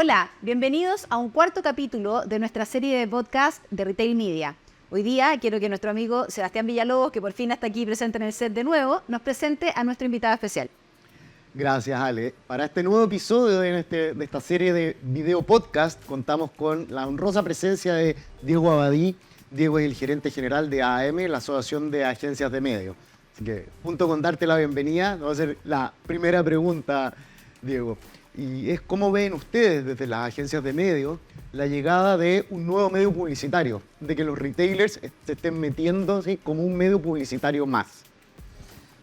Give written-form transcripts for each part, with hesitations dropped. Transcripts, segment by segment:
Hola, bienvenidos a un cuarto capítulo de nuestra serie de podcast de Retail Media. Hoy día quiero que nuestro amigo Sebastián Villalobos, que por fin está aquí presente en el set de nuevo, nos presente a nuestro invitado especial. Gracias, Ale. Para este nuevo episodio de esta serie de video podcast, contamos con la honrosa presencia de Diego Abadí. Diego es el gerente general de AAM, la Asociación de Agencias de Medios. Así que, junto con darte la bienvenida, vamos a hacer la primera pregunta, Diego. Y es cómo ven ustedes desde las agencias de medios la llegada de un nuevo medio publicitario, de que los retailers se estén metiendo, ¿sí?, como un medio publicitario más.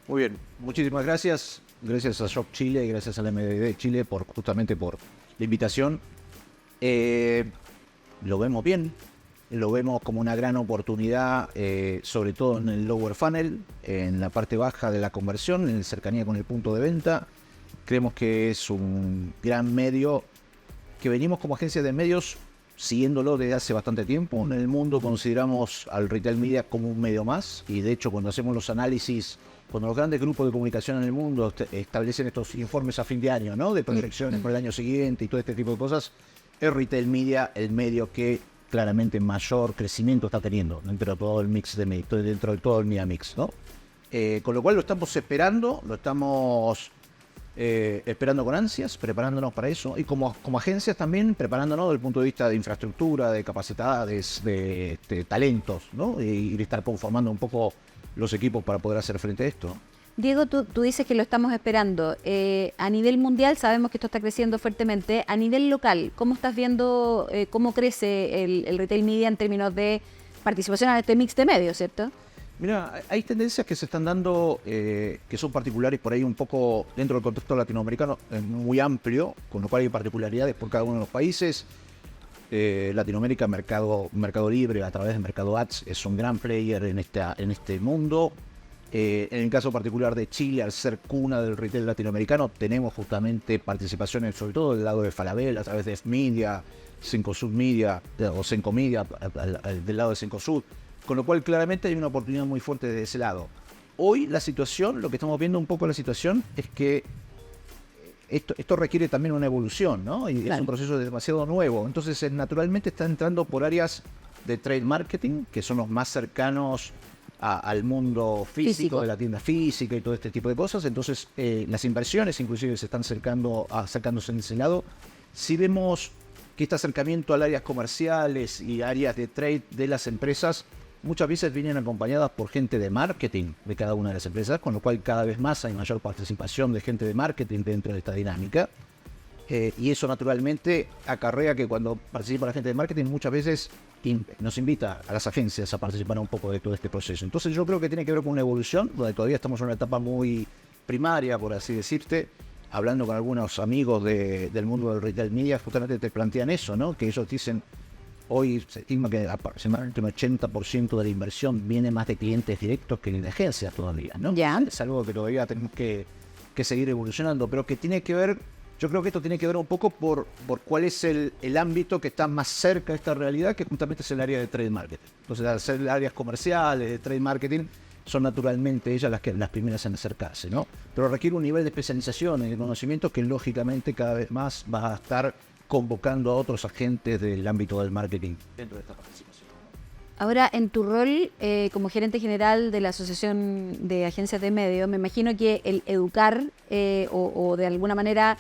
Muy bien, muchísimas gracias. Gracias a Shop Chile y gracias a la MDD Chile justamente por la invitación. Lo vemos bien, lo vemos como una gran oportunidad, sobre todo en el lower funnel, en la parte baja de la conversión, en cercanía con el punto de venta. Creemos que es un gran medio que venimos como agencia de medios siguiéndolo desde hace bastante tiempo. En el mundo consideramos al retail media como un medio más, y de hecho cuando hacemos los análisis, cuando los grandes grupos de comunicación en el mundo establecen estos informes a fin de año, ¿no?, de proyecciones por el año siguiente y todo este tipo de cosas, es retail media el medio que claramente mayor crecimiento está teniendo dentro de todo el mix de medio, dentro de todo el media mix, ¿no? Con lo cual lo estamos esperando, esperando con ansias, preparándonos para eso, y como agencias también preparándonos desde el punto de vista de infraestructura, de capacidades, de talentos, ¿no? Y estar conformando un poco los equipos para poder hacer frente a esto. Diego, tú dices que lo estamos esperando. A nivel mundial sabemos que esto está creciendo fuertemente. A nivel local, ¿cómo estás viendo cómo crece el retail media en términos de participación en este mix de medios, cierto? Mira, hay tendencias que se están dando que son particulares por ahí un poco dentro del contexto latinoamericano, muy amplio, con lo cual hay particularidades por cada uno de los países. Latinoamérica, mercado libre a través de Mercado Ads, es un gran player en este mundo. En el caso particular de Chile, al ser cuna del retail latinoamericano, tenemos justamente participaciones, sobre todo del lado de Falabella, a través de F-Media, Cencosud Media, o Cenco Media, del lado de Cencosud. Con lo cual claramente hay una oportunidad muy fuerte de ese lado. Hoy la situación, lo que estamos viendo un poco la situación, es que esto requiere también una evolución, ¿no? Y claro, es un proceso demasiado nuevo. Entonces naturalmente está entrando por áreas de trade marketing, que son los más cercanos al mundo físico, de la tienda física y todo este tipo de cosas. Entonces las inversiones inclusive se están acercándose en ese lado. Si vemos que este acercamiento al áreas comerciales y áreas de trade de las empresas muchas veces vienen acompañadas por gente de marketing de cada una de las empresas, con lo cual cada vez más hay mayor participación de gente de marketing dentro de esta dinámica. Y eso naturalmente acarrea que cuando participa la gente de marketing muchas veces nos invita a las agencias a participar un poco de todo este proceso. Entonces yo creo que tiene que ver con una evolución, donde todavía estamos en una etapa muy primaria, por así decirte. Hablando con algunos amigos del mundo del retail media, justamente te plantean eso, ¿no? Que ellos dicen, hoy se estima que aproximadamente un 80% de la inversión viene más de clientes directos que de agencias todavía, ¿no? Ya. Es algo que todavía tenemos que seguir evolucionando, pero que tiene que ver, yo creo que esto tiene que ver un poco por cuál es el ámbito que está más cerca de esta realidad, que justamente es el área de trade marketing. Entonces, al ser áreas comerciales, de trade marketing, son naturalmente ellas las primeras en acercarse, ¿no? Pero requiere un nivel de especialización y de conocimiento que lógicamente cada vez más va a estar convocando a otros agentes del ámbito del marketing dentro de esta participación. Ahora, en tu rol como gerente general de la Asociación de Agencias de Medios, me imagino que el educar o de alguna manera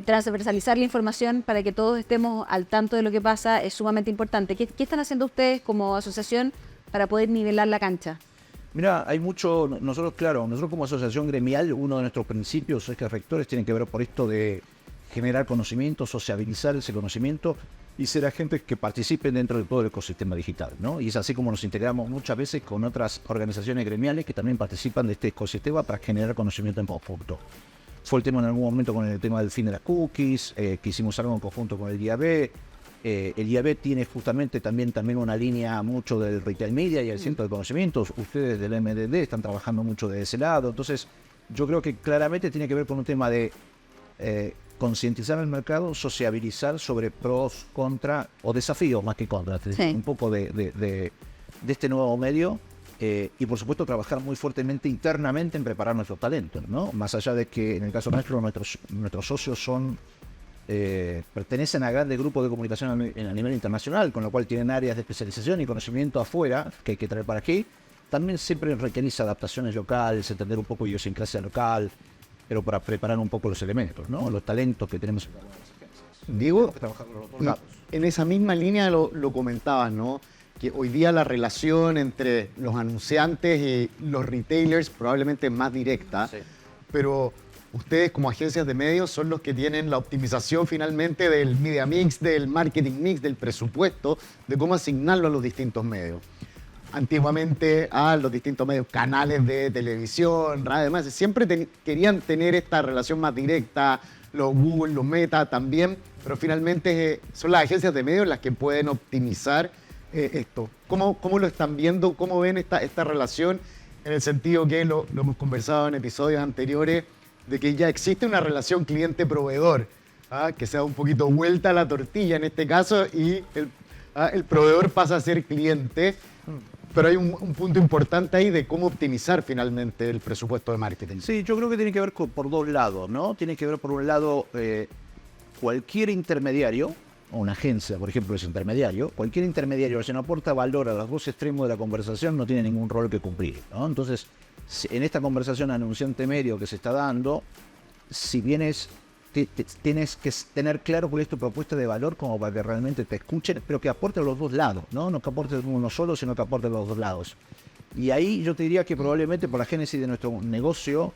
transversalizar la información para que todos estemos al tanto de lo que pasa es sumamente importante. ¿Qué están haciendo ustedes como asociación para poder nivelar la cancha? Mira, hay mucho, nosotros como asociación gremial, uno de nuestros principios es que rectores tienen que ver por esto de generar conocimiento, sociabilizar ese conocimiento y ser agentes que participen dentro de todo el ecosistema digital, ¿no? Y es así como nos integramos muchas veces con otras organizaciones gremiales que también participan de este ecosistema para generar conocimiento en conjunto. Fue el tema en algún momento con el tema del fin de las cookies, que hicimos algo en conjunto con el IAB. El IAB tiene justamente también una línea mucho del retail media y el centro de conocimientos. Ustedes del MDD están trabajando mucho de ese lado. Entonces, yo creo que claramente tiene que ver con un tema de concientizar al mercado, sociabilizar sobre pros, contra o desafíos más que contra. Sí. Un poco de este nuevo medio. Y por supuesto trabajar muy fuertemente internamente en preparar nuestros talentos, ¿no? Más allá de que en el caso nuestro nuestros socios son pertenecen a grandes grupos de comunicación a nivel internacional, con lo cual tienen áreas de especialización y conocimiento afuera que hay que traer para aquí. También siempre requerís adaptaciones locales, entender un poco idiosincrasia local, pero para preparar un poco los elementos, ¿no? Los talentos que tenemos en cada una de las agencias. Diego, Trabajar con los dos lados. en esa misma línea lo comentabas, ¿no? Que hoy día la relación entre los anunciantes y los retailers probablemente es más directa, Sí. pero ustedes como agencias de medios son los que tienen la optimización finalmente del media mix, del marketing mix, del presupuesto, de cómo asignarlo a los distintos medios. Antiguamente a los distintos medios, canales de televisión, radio, demás, siempre querían tener esta relación más directa, los Google, los Meta también, pero finalmente son las agencias de medios las que pueden optimizar esto. ¿Cómo lo están viendo? ¿Cómo ven esta relación? En el sentido que lo hemos conversado en episodios anteriores, de que ya existe una relación cliente-proveedor, que se da un poquito vuelta a la tortilla en este caso y el proveedor pasa a ser cliente. Pero hay un punto importante ahí de cómo optimizar finalmente el presupuesto de marketing. Sí, yo creo que tiene que ver por dos lados, ¿no? Tiene que ver por un lado cualquier intermediario, o una agencia, por ejemplo, es intermediario, cualquier intermediario que no aporta valor a los dos extremos de la conversación no tiene ningún rol que cumplir, ¿no? Entonces, en esta conversación anunciante medio que se está dando, si vienes tienes que tener claro cuál es tu propuesta de valor como para que realmente te escuchen, pero que aporte a los dos lados, ¿no? No que aporte uno solo, sino que aporte a los dos lados. Y ahí yo te diría que probablemente por la génesis de nuestro negocio,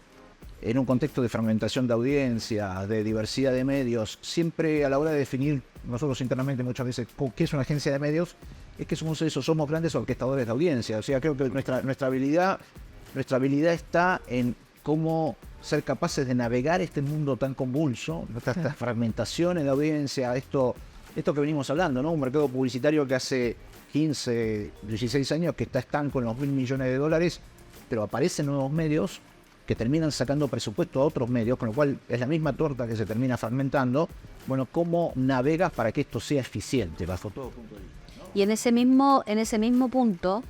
en un contexto de fragmentación de audiencia, de diversidad de medios, siempre a la hora de definir nosotros internamente muchas veces qué es una agencia de medios, es que somos grandes orquestadores de audiencia. O sea, creo que nuestra habilidad está en cómo ser capaces de navegar este mundo tan convulso, estas fragmentaciones de audiencia, esto que venimos hablando, ¿no? Un mercado publicitario que hace 15, 16 años que está estanco en los $1.000 millones, pero aparecen nuevos medios que terminan sacando presupuesto a otros medios, con lo cual es la misma torta que se termina fragmentando. Bueno, ¿cómo navegas para que esto sea eficiente bajo todo punto de vista, ¿no? Y en ese mismo punto,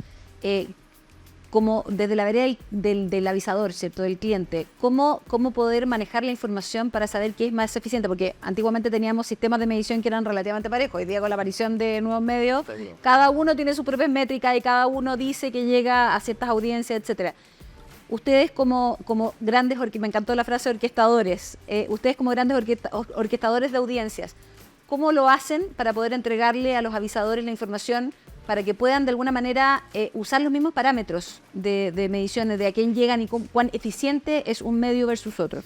como desde la vereda del avisador, ¿cierto? Del cliente, ¿cómo poder manejar la información para saber qué es más eficiente? Porque antiguamente teníamos sistemas de medición que eran relativamente parejos. Hoy día con la aparición de nuevos medios, cada uno tiene su propia métrica y cada uno dice que llega a ciertas audiencias, etcétera. Ustedes como grandes, me encantó la frase orquestadores, ustedes como grandes orquestadores de audiencias, ¿cómo lo hacen para poder entregarle a los avisadores la información para que puedan de alguna manera usar los mismos parámetros de mediciones de a quién llegan y cuán eficiente es un medio versus otro?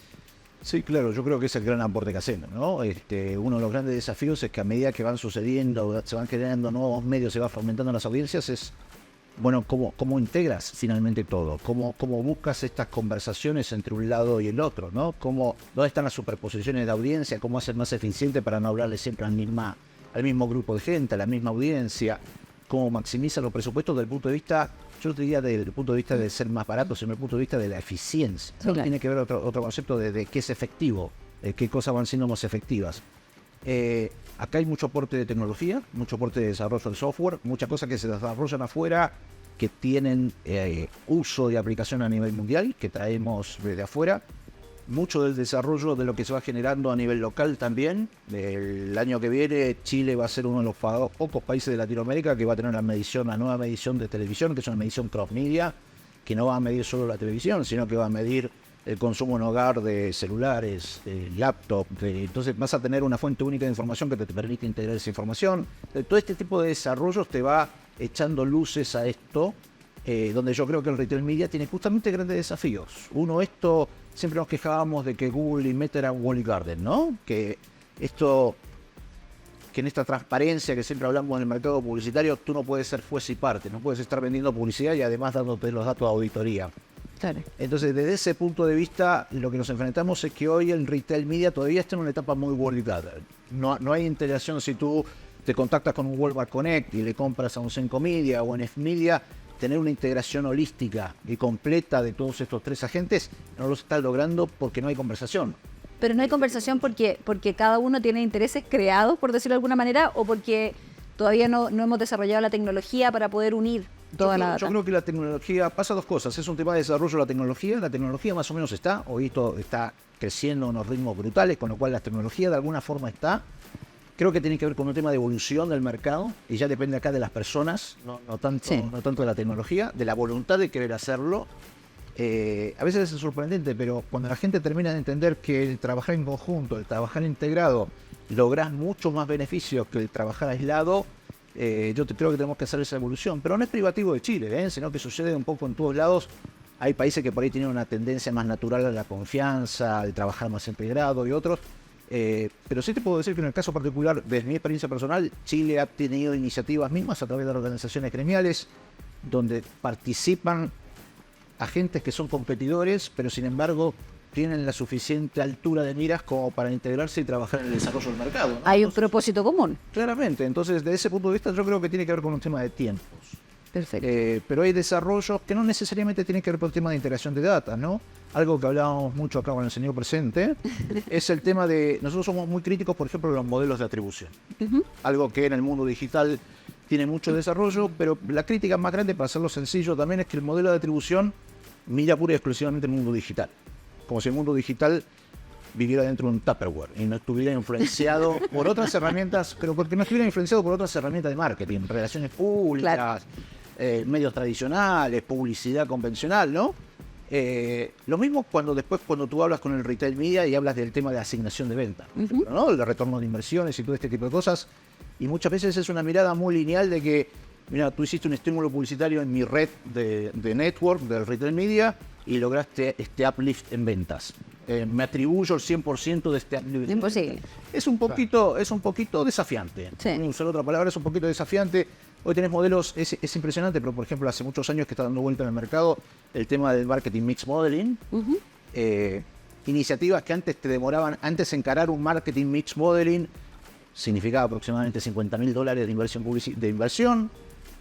Sí, claro, yo creo que es el gran aporte que hacemos, ¿no? Uno de los grandes desafíos es que a medida que van sucediendo, se van creando nuevos medios, se va fomentando las audiencias, es, bueno, cómo integras finalmente todo, cómo buscas estas conversaciones entre un lado y el otro, ¿no? ¿Dónde están las superposiciones de audiencia? ¿Cómo hacer más eficiente para no hablarle siempre al mismo grupo de gente, a la misma audiencia? ¿Cómo maximiza los presupuestos desde el punto de vista, yo diría desde el punto de vista de ser más baratos, sino desde el punto de vista de la eficiencia, ¿no? Claro. Tiene que ver otro concepto de qué es efectivo, qué cosas van siendo más efectivas. Acá hay mucho aporte de tecnología, mucho aporte de desarrollo de software, muchas cosas que se desarrollan afuera que tienen uso de aplicación a nivel mundial, que traemos desde afuera. Mucho del desarrollo de lo que se va generando a nivel local también. El año que viene Chile va a ser uno de los pocos países de Latinoamérica que va a tener una nueva medición de televisión, que es una medición cross-media, que no va a medir solo la televisión, sino que va a medir el consumo en hogar de celulares, de laptop. Entonces vas a tener una fuente única de información que te permite integrar esa información. Todo este tipo de desarrollos te va echando luces a esto, donde yo creo que el retail media tiene justamente grandes desafíos. Uno, siempre nos quejábamos de que Google y Meta eran walled garden, ¿no? Que en esta transparencia que siempre hablamos en el mercado publicitario, tú no puedes ser juez y parte, no puedes estar vendiendo publicidad y además dándote los datos de auditoría. Claro. Entonces, desde ese punto de vista, lo que nos enfrentamos es que hoy el retail media todavía está en una etapa muy walled garden. No hay integración. Si tú te contactas con un Walmart Connect y le compras a un Senco Media o en F-Media, tener una integración holística y completa de todos estos tres agentes no lo está logrando porque no hay conversación. Pero no hay conversación porque cada uno tiene intereses creados, por decirlo de alguna manera, o porque todavía no hemos desarrollado la tecnología para poder unir toda la data. Yo creo que la tecnología pasa dos cosas. Es un tema de desarrollo de la tecnología más o menos está, hoy esto está creciendo a unos ritmos brutales, con lo cual la tecnología de alguna forma está. Creo que tiene que ver con un tema de evolución del mercado y ya depende acá de las personas, no tanto de la tecnología, de la voluntad de querer hacerlo. A veces es sorprendente, pero cuando la gente termina de entender que el trabajar en conjunto, el trabajar integrado, lográs mucho más beneficios que el trabajar aislado, creo que tenemos que hacer esa evolución. Pero no es privativo de Chile, sino que sucede un poco en todos lados. Hay países que por ahí tienen una tendencia más natural a la confianza, al trabajar más integrado y otros. Pero sí te puedo decir que en el caso particular, desde mi experiencia personal, Chile ha tenido iniciativas mismas a través de las organizaciones gremiales, donde participan agentes que son competidores, pero sin embargo tienen la suficiente altura de miras como para integrarse y trabajar en el desarrollo del mercado, ¿no? Hay un propósito común. Claramente, entonces desde ese punto de vista yo creo que tiene que ver con un tema de tiempos. Perfecto. Pero hay desarrollos que no necesariamente tienen que ver con el tema de integración de data, ¿no? Algo que hablábamos mucho acá con el señor presente es el tema de... Nosotros somos muy críticos, por ejemplo, de los modelos de atribución. Algo que en el mundo digital tiene mucho desarrollo, pero la crítica más grande, para hacerlo sencillo, también es que el modelo de atribución mira pura y exclusivamente el mundo digital. Como si el mundo digital viviera dentro de un Tupperware y no estuviera influenciado por otras herramientas, pero porque no estuviera influenciado por otras herramientas de marketing, relaciones públicas, Claro. Medios tradicionales, publicidad convencional, ¿no? Lo mismo cuando tú hablas con el retail media y hablas del tema de asignación de venta, ¿no? El de retorno de inversiones y todo este tipo de cosas. Y muchas veces es una mirada muy lineal de que, mira, tú hiciste un estímulo publicitario en mi red de network, del retail media, y lograste este uplift en ventas. Me atribuyo el 100% de este uplift. Imposible. Es un poquito desafiante. Sí. Usar otra palabra, es un poquito desafiante. Hoy tenés modelos, es impresionante, pero por ejemplo hace muchos años que está dando vuelta en el mercado el tema del marketing mix modeling. Iniciativas que antes te demoraban, antes encarar un marketing mix modeling significaba aproximadamente $50.000 de inversión,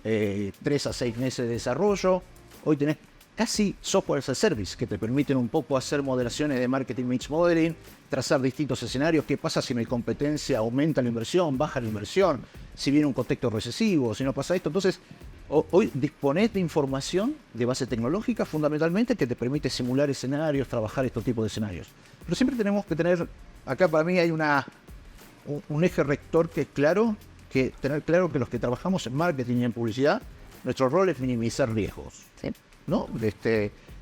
3 a 6 meses de desarrollo. Hoy tenés casi software as a service que te permiten un poco hacer modelaciones de marketing mix modeling, trazar distintos escenarios. ¿Qué pasa si mi competencia aumenta la inversión, baja la inversión? Si viene un contexto recesivo, si no pasa esto. Entonces, hoy disponés de información de base tecnológica fundamentalmente que te permite simular escenarios, trabajar estos tipos de escenarios. Pero siempre tenemos que tener, acá para mí hay un eje rector que es claro, que tener claro que los que trabajamos en marketing y en publicidad, nuestro rol es minimizar riesgos. Sí. ¿No?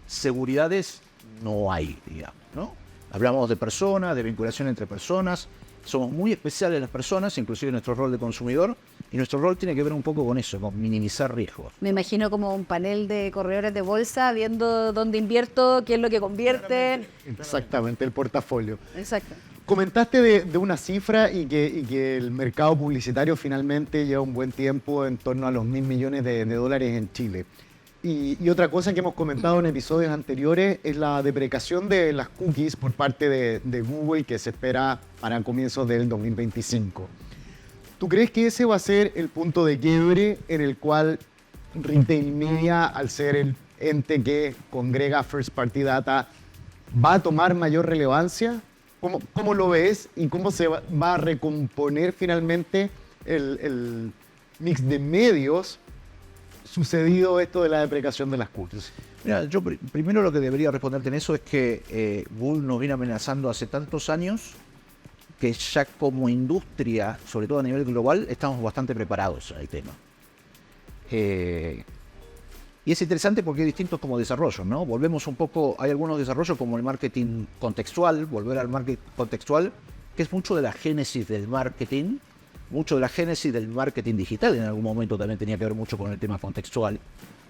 Seguridades no hay, digamos, ¿no? Hablamos de personas, de vinculación entre personas, somos muy especiales las personas, inclusive nuestro rol de consumidor, y nuestro rol tiene que ver un poco con eso, con minimizar riesgos. Me imagino como un panel de corredores de bolsa viendo dónde invierto, qué es lo que convierten. Exactamente, el portafolio. Exacto. Comentaste de una cifra y que el mercado publicitario finalmente lleva un buen tiempo en torno a los $1.000 millones de dólares en Chile. Y otra cosa que hemos comentado en episodios anteriores es la deprecación de las cookies por parte de Google que se espera para comienzos del 2025. ¿Tú crees que ese va a ser el punto de quiebre en el cual Retail Media, al ser el ente que congrega First Party Data, va a tomar mayor relevancia? ¿Cómo lo ves y cómo se va a recomponer finalmente el mix de medios sucedido esto de la deprecación de las cookies? Mira, yo primero lo que debería responderte en eso es que Google nos viene amenazando hace tantos años que ya como industria, sobre todo a nivel global, estamos bastante preparados al tema. Y es interesante porque hay distintos como desarrollos, ¿no? Volvemos un poco, hay algunos desarrollos como el marketing contextual, volver al marketing contextual, que es mucho de la génesis del marketing, mucho de la génesis del marketing digital. En algún momento también tenía que ver mucho con el tema contextual.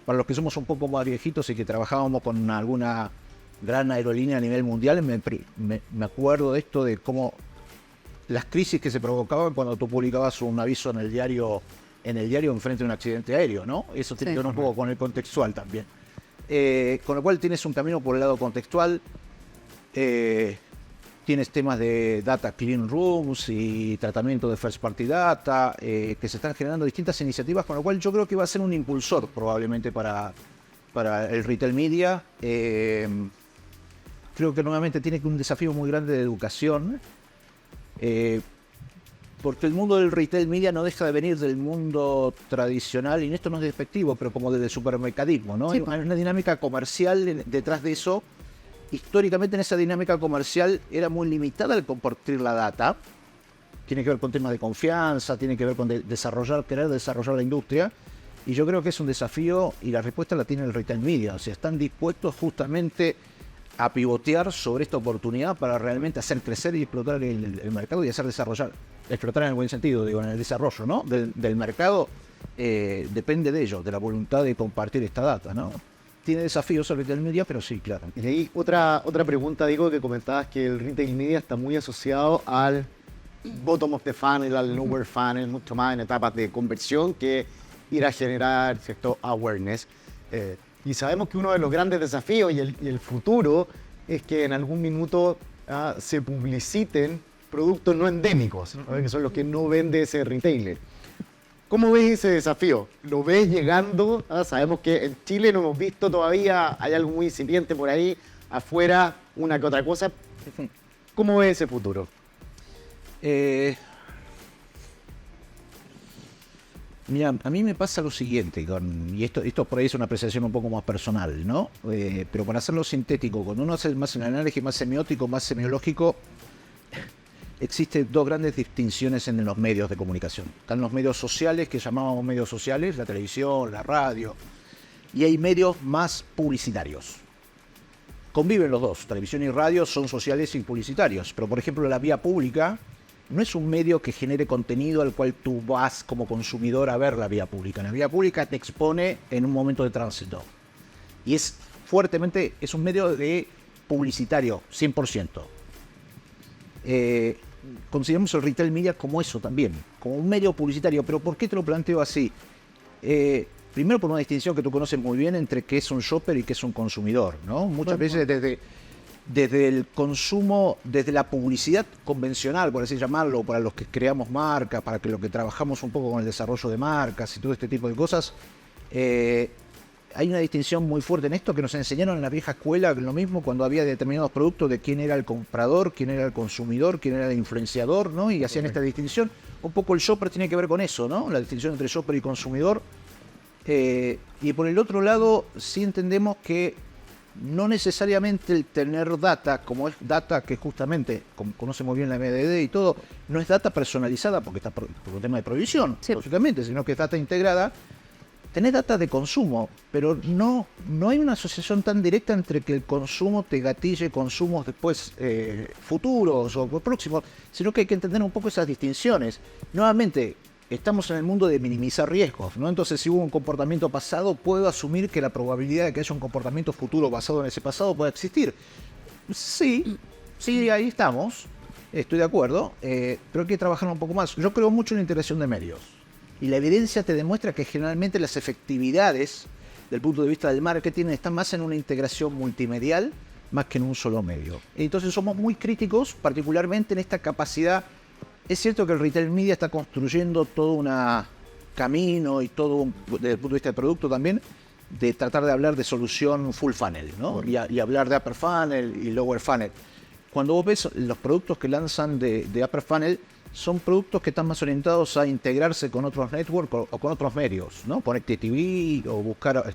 Para los que somos un poco más viejitos y que trabajábamos con alguna gran aerolínea a nivel mundial, me acuerdo de esto, de cómo las crisis que se provocaban cuando tú publicabas un aviso en el diario enfrente de un accidente aéreo, ¿no? Eso tiene que ver un poco con el contextual también. Con lo cual tienes un camino por el lado contextual, tienes temas de data clean rooms y tratamiento de first party data, que se están generando distintas iniciativas, con lo cual yo creo que va a ser un impulsor probablemente para el retail media. Creo que nuevamente tiene un desafío muy grande de educación, porque el mundo del retail media no deja de venir del mundo tradicional, y esto no es despectivo, pero como del supermercadismo, ¿no? Sí. Hay una dinámica comercial detrás de eso. Históricamente en esa dinámica comercial era muy limitada el compartir la data. Tiene que ver con temas de confianza, tiene que ver con querer desarrollar la industria. Y yo creo que es un desafío, y la respuesta la tiene el retail media. O sea, están dispuestos justamente a pivotear sobre esta oportunidad para realmente hacer crecer y explotar el mercado y hacer desarrollar, explotar en el buen sentido, digo, en el desarrollo, ¿no? del mercado. Depende de ellos, de la voluntad de compartir esta data, ¿no? Tiene desafíos el retail media, pero sí, claro. Y ahí otra pregunta, digo, que comentabas que el retail media está muy asociado al bottom of the funnel, al lower funnel, mucho más en etapas de conversión que ir a generar cierto awareness. Y sabemos que uno de los grandes desafíos y el futuro es que en algún minuto se publiciten productos no endémicos, ¿no? Que son los que no vende ese retailer. ¿Cómo ves ese desafío? ¿Lo ves llegando? Sabemos que en Chile no hemos visto todavía, hay algo muy incipiente por ahí, afuera una que otra cosa. ¿Cómo ves ese futuro? Mira, a mí me pasa lo siguiente, y esto por ahí es una apreciación un poco más personal, ¿no? Pero para hacerlo sintético, cuando uno hace más un análisis más semiótico, más semiológico, existen dos grandes distinciones en los medios de comunicación. Están los medios sociales, que llamábamos medios sociales, la televisión, la radio, y hay medios más publicitarios. Conviven los dos, televisión y radio son sociales y publicitarios, pero por ejemplo la vía pública no es un medio que genere contenido al cual tú vas como consumidor a ver la vía pública. La vía pública te expone en un momento de tránsito. Y es un medio de publicitario, 100%. Consideramos el retail media como eso también, como un medio publicitario. Pero ¿por qué te lo planteo así? Primero por una distinción que tú conoces muy bien entre qué es un shopper y qué es un consumidor, ¿no? Muchas veces desde el consumo, desde la publicidad convencional, por así llamarlo, para los que creamos marcas, para que los que trabajamos un poco con el desarrollo de marcas y todo este tipo de cosas, hay una distinción muy fuerte en esto que nos enseñaron en la vieja escuela, lo mismo cuando había determinados productos de quién era el comprador, quién era el consumidor, quién era el influenciador, ¿no? Y hacían esta distinción. Un poco el shopper tiene que ver con eso, ¿no? La distinción entre shopper y consumidor. Y por el otro lado, sí entendemos que no necesariamente el tener data, como es data que justamente, como conoce muy bien la MDD y todo, no es data personalizada porque está por un tema de prohibición, sí, lógicamente, sino que es data integrada. Tenés data de consumo, pero no hay una asociación tan directa entre que el consumo te gatille consumos después futuros o próximos, sino que hay que entender un poco esas distinciones. Nuevamente, estamos en el mundo de minimizar riesgos, ¿no? Entonces, si hubo un comportamiento pasado, puedo asumir que la probabilidad de que haya un comportamiento futuro basado en ese pasado pueda existir. Sí, ahí estamos, estoy de acuerdo, pero hay que trabajar un poco más. Yo creo mucho en la integración de medios, y la evidencia te demuestra que generalmente las efectividades del punto de vista del marketing están más en una integración multimedial más que en un solo medio. Entonces somos muy críticos, particularmente en esta capacidad. Es cierto que el retail media está construyendo todo un camino y todo, desde el punto de vista del producto también, de tratar de hablar de solución full funnel, ¿no? Y hablar de upper funnel y lower funnel. Cuando vos ves los productos que lanzan de upper funnel, son productos que están más orientados a integrarse con otros networks o con otros medios, ¿no? Connected TV o buscar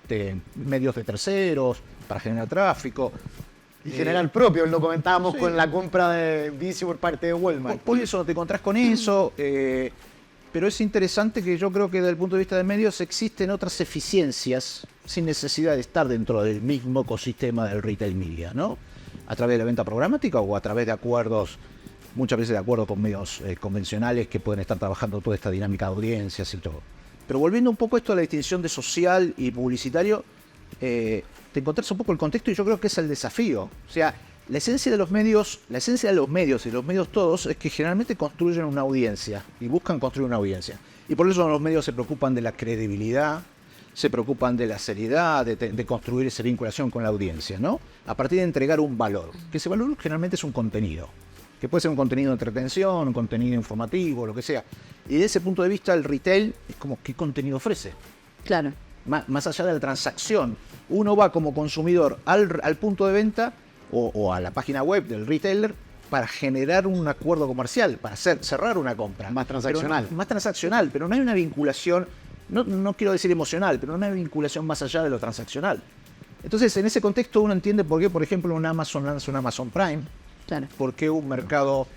medios de terceros para generar tráfico. Y general propio, lo comentábamos con la compra de Vizio por parte de Walmart. Por eso te encontrás con eso, pero es interesante que yo creo que desde el punto de vista de medios existen otras eficiencias sin necesidad de estar dentro del mismo ecosistema del retail media, ¿no? A través de la venta programática o a través de acuerdos, muchas veces de acuerdo con medios convencionales que pueden estar trabajando toda esta dinámica de audiencias y todo. Pero volviendo un poco a esto a la distinción de social y publicitario, te encontrás un poco el contexto y yo creo que es el desafío. O sea, la esencia de los medios y los medios todos es que generalmente construyen una audiencia y buscan construir una audiencia. Y por eso los medios se preocupan de la credibilidad, se preocupan de la seriedad, de construir esa vinculación con la audiencia, ¿no? A partir de entregar un valor, que ese valor generalmente es un contenido, que puede ser un contenido de entretención, un contenido informativo, lo que sea. Y desde ese punto de vista el retail es como qué contenido ofrece. Claro. Más allá de la transacción, uno va como consumidor al punto de venta o a la página web del retailer para generar un acuerdo comercial, para cerrar una compra. Más transaccional. Más transaccional, pero no hay una vinculación, no quiero decir emocional, pero no hay una vinculación más allá de lo transaccional. Entonces, en ese contexto uno entiende por qué, por ejemplo, un Amazon lanza un Amazon Prime, Claro. por qué un mercado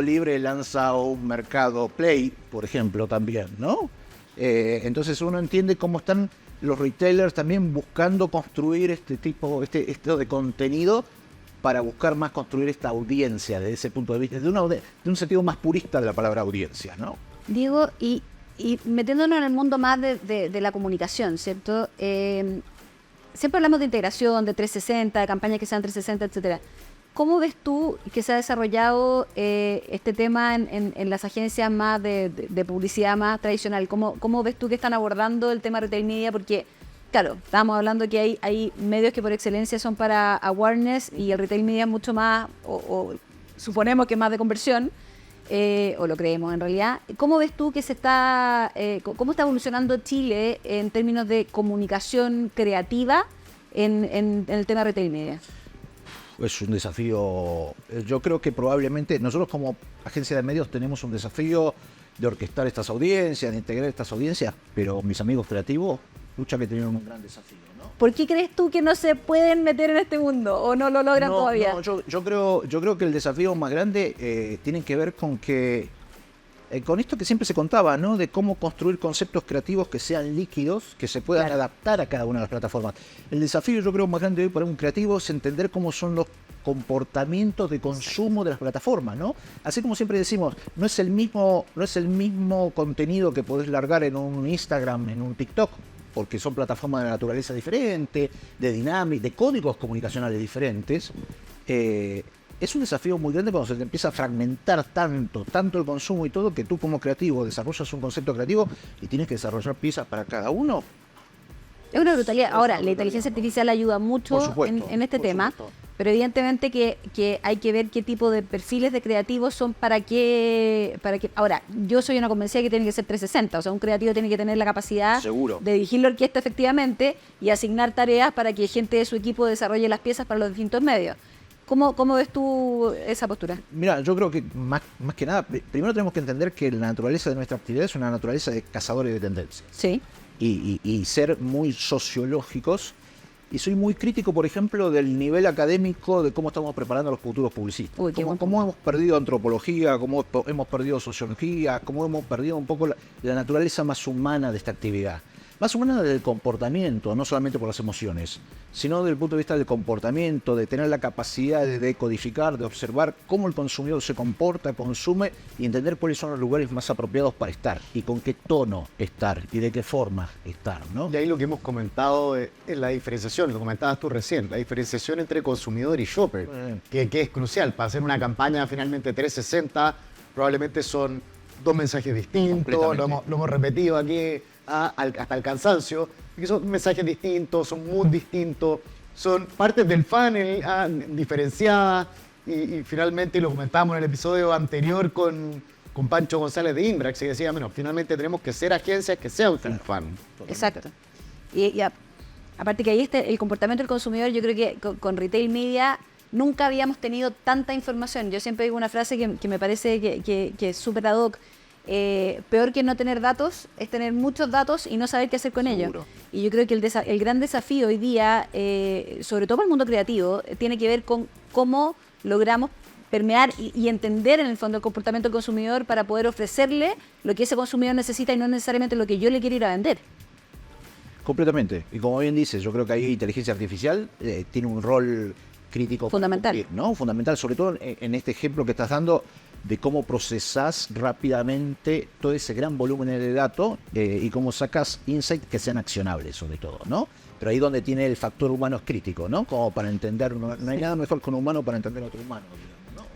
Libre lanza un Mercado Play, por ejemplo, también, ¿no? Entonces uno entiende cómo están los retailers también buscando construir esto de contenido para buscar más construir esta audiencia desde ese punto de vista, de un sentido más purista de la palabra audiencia, ¿no? Diego, y metiéndonos en el mundo más de la comunicación, ¿cierto? Siempre hablamos de integración, de 360, de campañas que sean 360, etcétera. ¿Cómo ves tú que se ha desarrollado este tema en las agencias más de publicidad más tradicional? ¿Cómo ves tú que están abordando el tema retail media? Porque, claro, estábamos hablando que hay medios que por excelencia son para awareness y el retail media es mucho más, o suponemos que es más de conversión, o lo creemos en realidad. ¿Cómo ves tú que cómo está evolucionando Chile en términos de comunicación creativa en el tema retail media? Es un desafío. Yo creo que probablemente nosotros como agencia de medios tenemos un desafío de orquestar estas audiencias, de integrar estas audiencias, pero mis amigos creativos luchan que tienen un gran desafío, ¿no? ¿Por qué crees tú que no se pueden meter en este mundo o no lo logran todavía? No, yo creo que el desafío más grande tiene que ver con con esto que siempre se contaba, ¿no? De cómo construir conceptos creativos que sean líquidos, que se puedan adaptar a cada una de las plataformas. El desafío, yo creo, más grande hoy para un creativo es entender cómo son los comportamientos de consumo de las plataformas, ¿no? Así como siempre decimos, no es el mismo contenido que podés largar en un Instagram, en un TikTok, porque son plataformas de naturaleza diferente, de dinámica, de códigos comunicacionales diferentes. Es un desafío muy grande cuando se te empieza a fragmentar tanto el consumo y todo, que tú como creativo desarrollas un concepto creativo y tienes que desarrollar piezas para cada uno. Es una brutalidad. Ahora, la inteligencia artificial ayuda mucho en este tema, pero evidentemente que hay que ver qué tipo de perfiles de creativos son para qué. Ahora, yo soy una convencida que tiene que ser 360, o sea, un creativo tiene que tener la capacidad de dirigir la orquesta efectivamente y asignar tareas para que gente de su equipo desarrolle las piezas para los distintos medios. ¿Cómo ves tú esa postura? Mira, yo creo que más que nada, primero tenemos que entender que la naturaleza de nuestra actividad es una naturaleza de cazadores de tendencias. Sí. Y ser muy sociológicos. Y soy muy crítico, por ejemplo, del nivel académico de cómo estamos preparando a los futuros publicistas. Cómo hemos perdido antropología, cómo hemos perdido sociología, cómo hemos perdido un poco la naturaleza más humana de esta actividad. Más humana del comportamiento, no solamente por las emociones, sino desde el punto de vista del comportamiento, de tener la capacidad de decodificar, de observar cómo el consumidor se comporta, consume y entender cuáles son los lugares más apropiados para estar y con qué tono estar y de qué forma estar, ¿no? Y ahí lo que hemos comentado es la diferenciación, lo comentabas tú recién, la diferenciación entre consumidor y shopper, que es crucial. Para hacer una campaña finalmente 360, probablemente son dos mensajes distintos, lo hemos repetido aquí hasta el cansancio, porque son mensajes distintos, son mood distintos, son partes del funnel diferenciadas, y finalmente lo comentábamos en el episodio anterior con Pancho González de Inbrax, y decía, bueno, finalmente tenemos que ser agencias que sean un funnel. Exacto. Y aparte que ahí el comportamiento del consumidor, yo creo que con retail media nunca habíamos tenido tanta información. Yo siempre digo una frase que me parece que es súper ad hoc. Peor que no tener datos es tener muchos datos y no saber qué hacer con ellos. Y yo creo que el gran desafío hoy día, sobre todo para el mundo creativo, tiene que ver con cómo logramos permear y entender en el fondo el comportamiento del consumidor para poder ofrecerle lo que ese consumidor necesita y no necesariamente lo que yo le quiero ir a vender. Completamente. Y como bien dices, yo creo que ahí inteligencia artificial tiene un rol crítico. Fundamental. ¿No? Fundamental, sobre todo en este ejemplo que estás dando, de cómo procesás rápidamente todo ese gran volumen de datos y cómo sacas insights que sean accionables, sobre todo, ¿no? Pero ahí donde tiene el factor humano es crítico, ¿no? Como para entender, no hay nada mejor que un humano para entender a otro humano, digamos,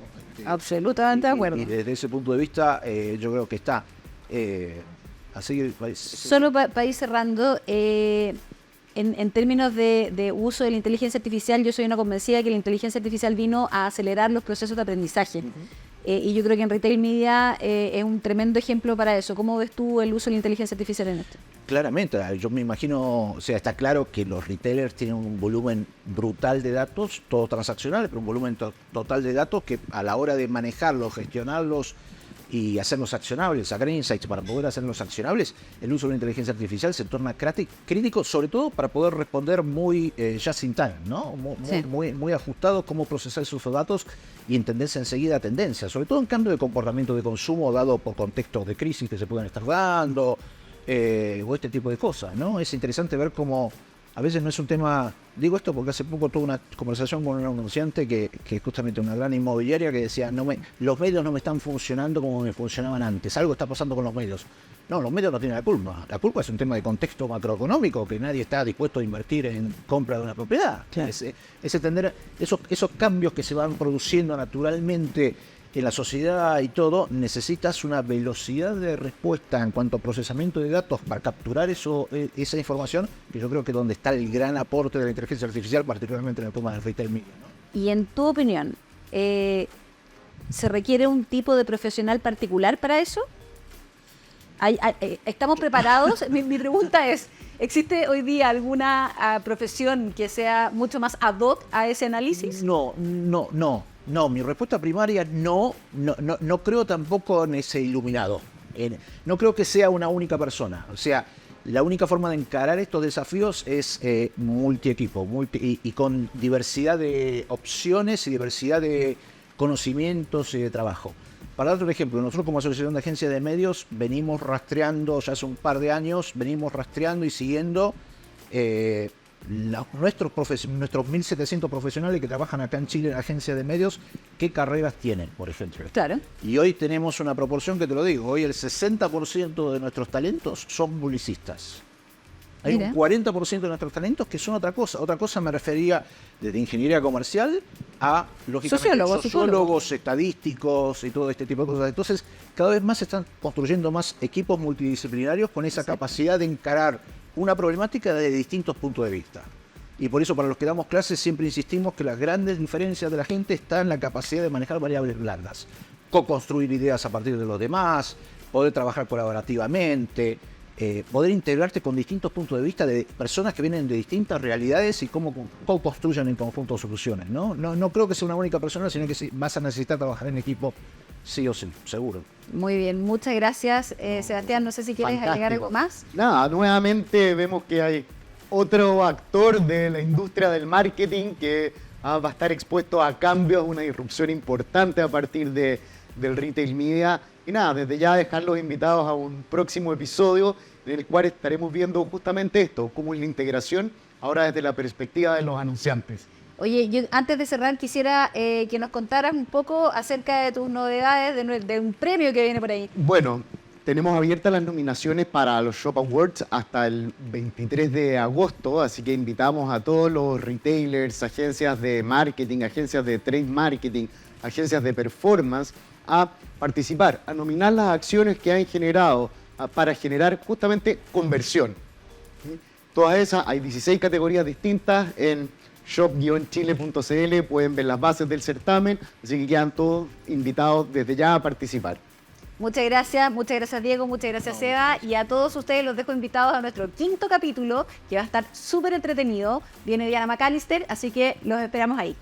¿no? Absolutamente de acuerdo. Y desde ese punto de vista, yo creo que está así. Solo para ir cerrando, en términos de uso de la inteligencia artificial, yo soy una convencida que la inteligencia artificial vino a acelerar los procesos de aprendizaje. Y yo creo que en retail media es un tremendo ejemplo para eso. ¿Cómo ves tú el uso de la inteligencia artificial en esto? Claramente, yo me imagino, o sea, está claro que los retailers tienen un volumen brutal de datos, todo transaccional, pero un volumen total de datos que a la hora de manejarlos, gestionarlos y hacerlos accionables, sacar insights para poder hacerlos accionables, el uso de la inteligencia artificial se torna crítico, sobre todo para poder responder muy just in time, ¿no? Muy ajustado cómo procesar esos datos y entenderse enseguida tendencias, sobre todo en cambio de comportamiento de consumo dado por contextos de crisis que se pueden estar dando, o este tipo de cosas, ¿no? Es interesante ver cómo a veces no es un tema, digo esto porque hace poco tuve una conversación con un anunciante que es justamente una gran inmobiliaria que decía, los medios no me están funcionando como me funcionaban antes, algo está pasando con los medios. No, los medios no tienen la culpa es un tema de contexto macroeconómico, que nadie está dispuesto a invertir en compra de una propiedad. Claro. Es entender esos cambios que se van produciendo naturalmente en la sociedad y todo, necesitas una velocidad de respuesta en cuanto a procesamiento de datos para capturar esa información, que yo creo que es donde está el gran aporte de la inteligencia artificial, particularmente en el tema del retail media, ¿no? Y en tu opinión, ¿se requiere un tipo de profesional particular para eso? ¿Estamos preparados? Mi pregunta es, ¿existe hoy día alguna profesión que sea mucho más ad hoc a ese análisis? No, mi respuesta primaria no creo tampoco en ese iluminado. No creo que sea una única persona. O sea, la única forma de encarar estos desafíos es multiequipo y con diversidad de opciones y diversidad de conocimientos y de trabajo. Para dar un ejemplo, nosotros como Asociación de Agencias de Medios venimos rastreando, ya hace un par de años, y siguiendo nuestros 1.700 profesionales que trabajan acá en Chile en agencias de medios, qué carreras tienen, por ejemplo. Claro. Y hoy tenemos una proporción que te lo digo, hoy el 60% de nuestros talentos son publicistas. Hay un 40% de nuestros talentos que son otra cosa. Otra cosa me refería desde ingeniería comercial a, lógicamente, sociólogos, estadísticos y todo este tipo de cosas. Entonces, cada vez más se están construyendo más equipos multidisciplinarios con esa capacidad de encarar una problemática desde distintos puntos de vista. Y por eso, para los que damos clases, siempre insistimos que las grandes diferencias de la gente están en la capacidad de manejar variables blandas, co-construir ideas a partir de los demás, poder trabajar colaborativamente, poder integrarte con distintos puntos de vista de personas que vienen de distintas realidades y cómo co-construyen en conjunto soluciones, ¿no? No creo que sea una única persona, sino que vas a necesitar trabajar en equipo sí o sí, seguro. Muy bien, muchas gracias, Sebastián. No sé si quieres agregar algo más. Nada, nuevamente vemos que hay otro actor de la industria del marketing que va a estar expuesto a cambios, una disrupción importante a partir del retail media. Y nada, desde ya dejarlos invitados a un próximo episodio en el cual estaremos viendo justamente esto, cómo es la integración ahora desde la perspectiva de los anunciantes. Oye, yo antes de cerrar quisiera que nos contaras un poco acerca de tus novedades, de un premio que viene por ahí. Bueno, tenemos abiertas las nominaciones para los Shop Awards hasta el 23 de agosto, así que invitamos a todos los retailers, agencias de marketing, agencias de trade marketing, agencias de performance a participar, a nominar las acciones que han generado para generar justamente conversión. Todas esas, hay 16 categorías distintas en shop-chile.cl, pueden ver las bases del certamen, así que quedan todos invitados desde ya a participar. Muchas gracias Diego, muchas gracias Seba, y a todos ustedes los dejo invitados a nuestro 5º capítulo, que va a estar súper entretenido. Viene Diana McAllister, así que los esperamos ahí.